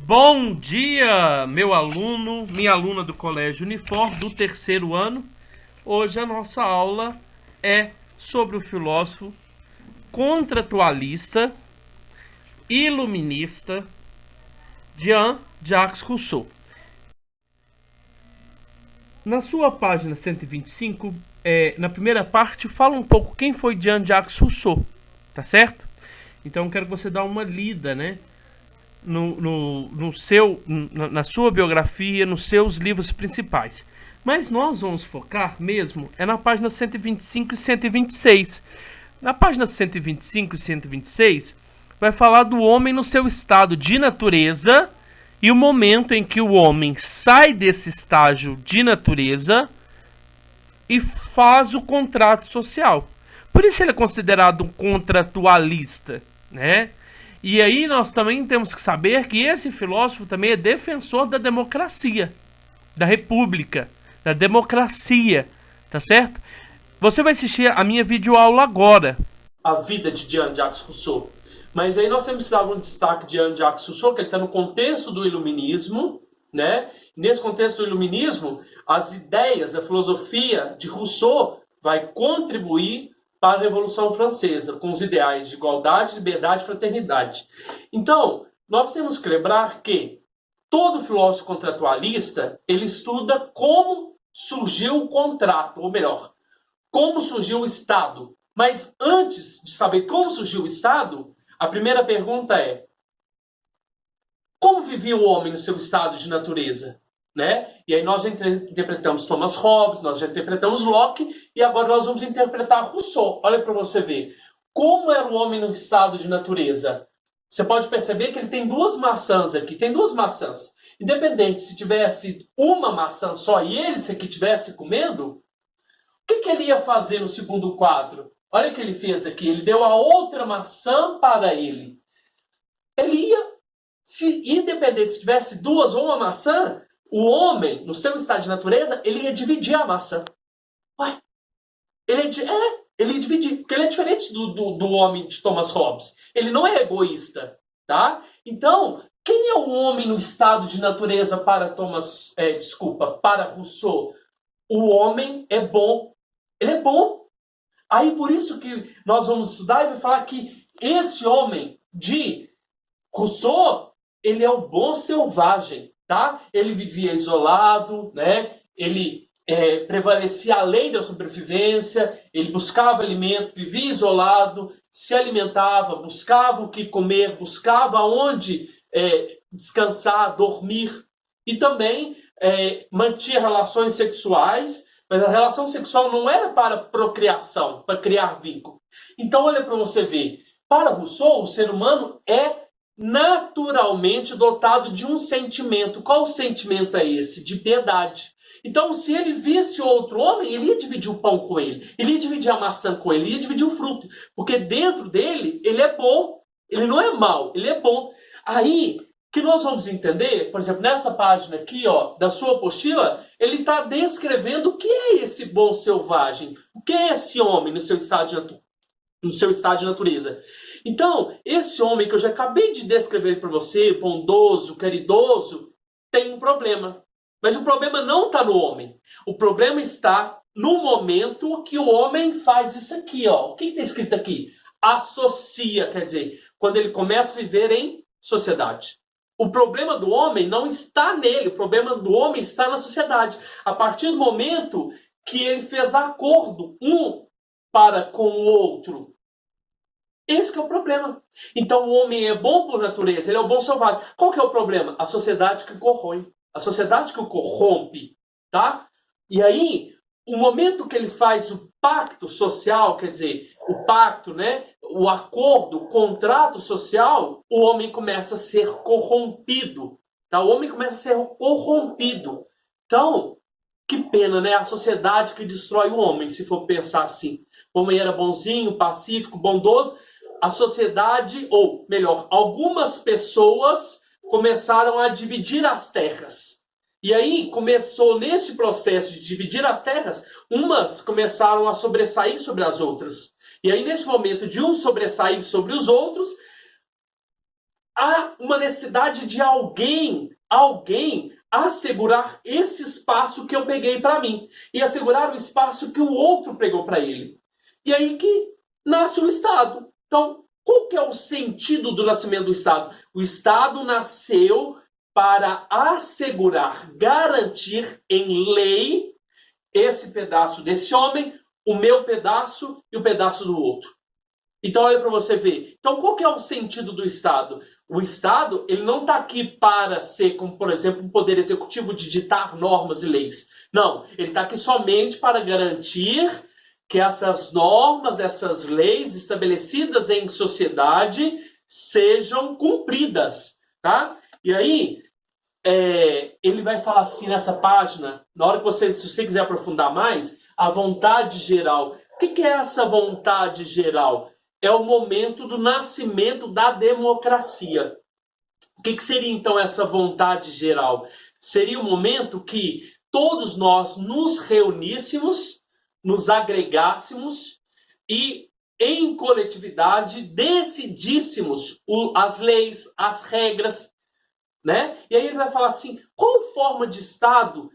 Bom dia, meu aluno, minha aluna do Colégio Unifor, do terceiro ano. Hoje a nossa aula é sobre o filósofo contratualista, iluminista, Jean-Jacques Rousseau. Na sua página 125, na primeira parte, fala um pouco quem foi Jean-Jacques Rousseau, tá certo? Então quero que você dê uma lida, né? Na sua biografia, nos seus livros principais. Mas nós vamos focar mesmo na página 125 e 126. Na página 125 e 126 vai falar do homem no seu estado de natureza e o momento em que o homem sai desse estágio de natureza e faz o contrato social. Por isso ele é considerado um contratualista, né? E aí nós também temos que saber que esse filósofo também é defensor da democracia, da república, da democracia, tá certo? Você vai assistir a minha videoaula agora. A vida de Jean-Jacques Rousseau. Mas aí nós temos que dar um destaque de Jean-Jacques Rousseau, que ele está no contexto do iluminismo, né? Nesse contexto do iluminismo, as ideias, a filosofia de Rousseau vai contribuir para a Revolução Francesa, com os ideais de igualdade, liberdade e fraternidade. Então, nós temos que lembrar que todo filósofo contratualista, ele estuda como surgiu o contrato, ou melhor, como surgiu o Estado. Mas antes de saber como surgiu o Estado, a primeira pergunta é: como vivia o homem no seu estado de natureza? Né? E aí nós já interpretamos Thomas Hobbes, nós já interpretamos Locke, e agora nós vamos interpretar Rousseau. Olha para você ver. Como era o homem no estado de natureza? Você pode perceber que ele tem duas maçãs aqui, tem duas maçãs. Independente se tivesse uma maçã só e ele se aqui estivesse comendo, o que ele ia fazer no segundo quadro? Olha o que ele fez aqui, ele deu a outra maçã para ele. Ele ia, independente se tivesse duas ou uma maçã, o homem, no seu estado de natureza, ele ia dividir a maçã. Ué, ele ia dividir, porque ele é diferente do homem de Thomas Hobbes. Ele não é egoísta, tá? Então, quem é o homem no estado de natureza para para Rousseau? O homem é bom. Ele é bom. Aí, por isso que nós vamos estudar e vai falar que esse homem de Rousseau, ele é o bom selvagem. Tá? Ele vivia isolado, né? Ele prevalecia a lei da sobrevivência, ele buscava alimento, vivia isolado, se alimentava, buscava o que comer, buscava onde descansar, dormir, e também mantinha relações sexuais, mas a relação sexual não era para procriação, para criar vínculo. Então olha para você ver, para Rousseau, o ser humano é naturalmente dotado de um sentimento. Qual sentimento é esse? De piedade. Então, se ele visse outro homem, ele ia dividir o pão com ele, ele ia dividir a maçã com ele, ele ia dividir o fruto, porque dentro dele, ele é bom, ele não é mau, ele é bom. Aí, que nós vamos entender, por exemplo, nessa página aqui, ó, da sua apostila, ele está descrevendo o que é esse bom selvagem, o que é esse homem no seu estado de natureza. Então, esse homem que eu já acabei de descrever para você, bondoso, caridoso, tem um problema. Mas o problema não está no homem. O problema está no momento que o homem faz isso aqui. Ó. O que está escrito aqui? Associa, quer dizer, quando ele começa a viver em sociedade. O problema do homem não está nele, o problema do homem está na sociedade. A partir do momento que ele fez acordo um para com o outro, esse que é o problema. Então o homem é bom por natureza, ele é o bom selvagem. Qual que é o problema? A sociedade que corrói, a sociedade que o corrompe, tá? E aí, o momento que ele faz o pacto social, quer dizer, o pacto, né, o acordo, o contrato social, o homem começa a ser corrompido, tá? O homem começa a ser corrompido. Então, que pena, né? A sociedade que destrói o homem, se for pensar assim. O homem era bonzinho, pacífico, bondoso. A sociedade, ou melhor, algumas pessoas começaram a dividir as terras. E aí começou neste processo de dividir as terras, umas começaram a sobressair sobre as outras. E aí nesse momento de um sobressair sobre os outros, há uma necessidade de alguém assegurar esse espaço que eu peguei para mim e assegurar o espaço que o outro pegou para ele. E aí que nasce o Estado. Então, qual que é o sentido do nascimento do Estado? O Estado nasceu para assegurar, garantir em lei esse pedaço desse homem, o meu pedaço e o pedaço do outro. Então, olha para você ver. Então, qual que é o sentido do Estado? O Estado, ele não está aqui para ser, como por exemplo, um poder executivo de ditar normas e leis. Não, ele está aqui somente para garantir que essas normas, essas leis estabelecidas em sociedade sejam cumpridas, tá? E aí, ele vai falar assim nessa página, na hora que se você quiser aprofundar mais, a vontade geral. O que é essa vontade geral? É o momento do nascimento da democracia. O que seria então essa vontade geral? Seria o momento que todos nós nos reuníssemos, nos agregássemos e em coletividade decidíssemos as leis, as regras, né? E aí ele vai falar assim, qual forma de Estado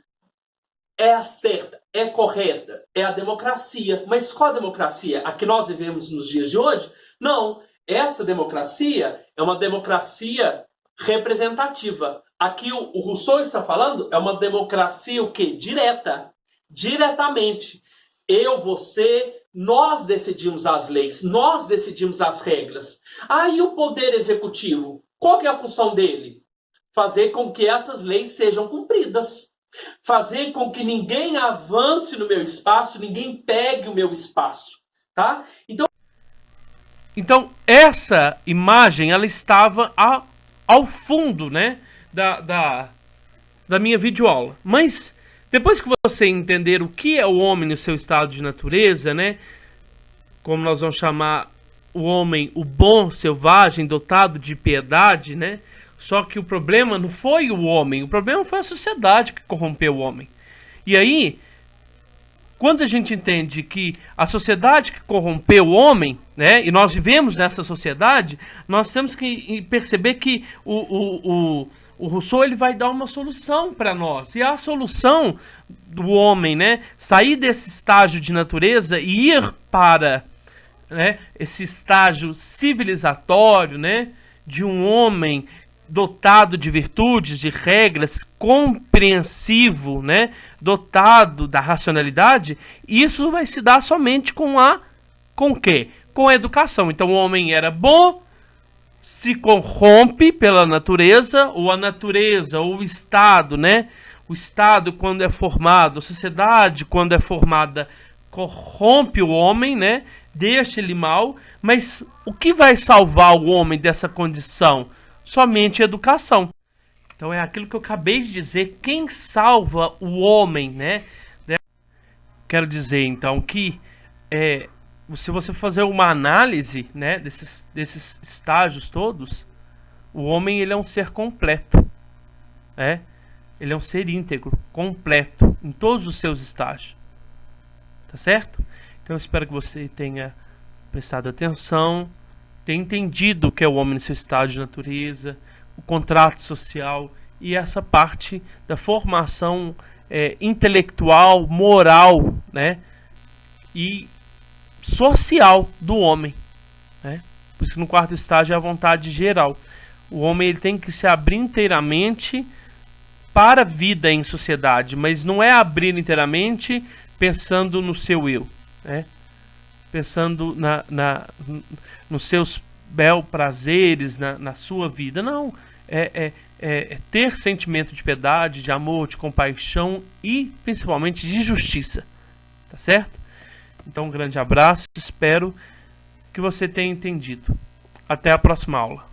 é a certa, é correta? É a democracia. Mas qual a democracia? A que nós vivemos nos dias de hoje? Não. Essa democracia é uma democracia representativa. Aqui o Rousseau está falando é uma democracia o quê? Direta. Diretamente. Eu, você, nós decidimos as leis, nós decidimos as regras. Aí o poder executivo, qual que é a função dele? Fazer com que essas leis sejam cumpridas. Fazer com que ninguém avance no meu espaço, ninguém pegue o meu espaço, tá? Então essa imagem, ela estava ao fundo, né, da minha videoaula. Mas depois que você entender o que é o homem no seu estado de natureza, né, como nós vamos chamar o homem, o bom selvagem, dotado de piedade, né? Só que o problema não foi o homem, o problema foi a sociedade que corrompeu o homem. E aí, quando a gente entende que a sociedade que corrompeu o homem, né, e nós vivemos nessa sociedade, nós temos que perceber que o Rousseau ele vai dar uma solução para nós. E a solução do homem, né, sair desse estágio de natureza e ir para, né, esse estágio civilizatório, né, de um homem dotado de virtudes, de regras, compreensivo, né, dotado da racionalidade, isso vai se dar somente com o quê? Com a educação. Então o homem era bom, se corrompe pela natureza, ou a natureza, ou o Estado, né? O Estado, quando é formado, a sociedade, quando é formada, corrompe o homem, né? Deixa ele mal, mas o que vai salvar o homem dessa condição? Somente a educação. Então é aquilo que eu acabei de dizer, quem salva o homem, né? Quero dizer então que se você fazer uma análise, né, desses estágios todos, o homem ele é um ser completo, né? Ele é um ser íntegro, completo, em todos os seus estágios, tá certo? Então eu espero que você tenha prestado atenção, tenha entendido o que é o homem no seu estado de natureza, o contrato social e essa parte da formação intelectual, moral, né, e social do homem, né? Por isso que no quarto estágio é a vontade geral. O homem ele tem que se abrir inteiramente para a vida em sociedade, mas não é abrir inteiramente pensando no seu eu, né? Pensando nos seus bel prazeres, na sua vida. Não, é ter sentimento de piedade, de amor, de compaixão e principalmente de justiça, tá certo? Então um grande abraço, espero que você tenha entendido. Até a próxima aula.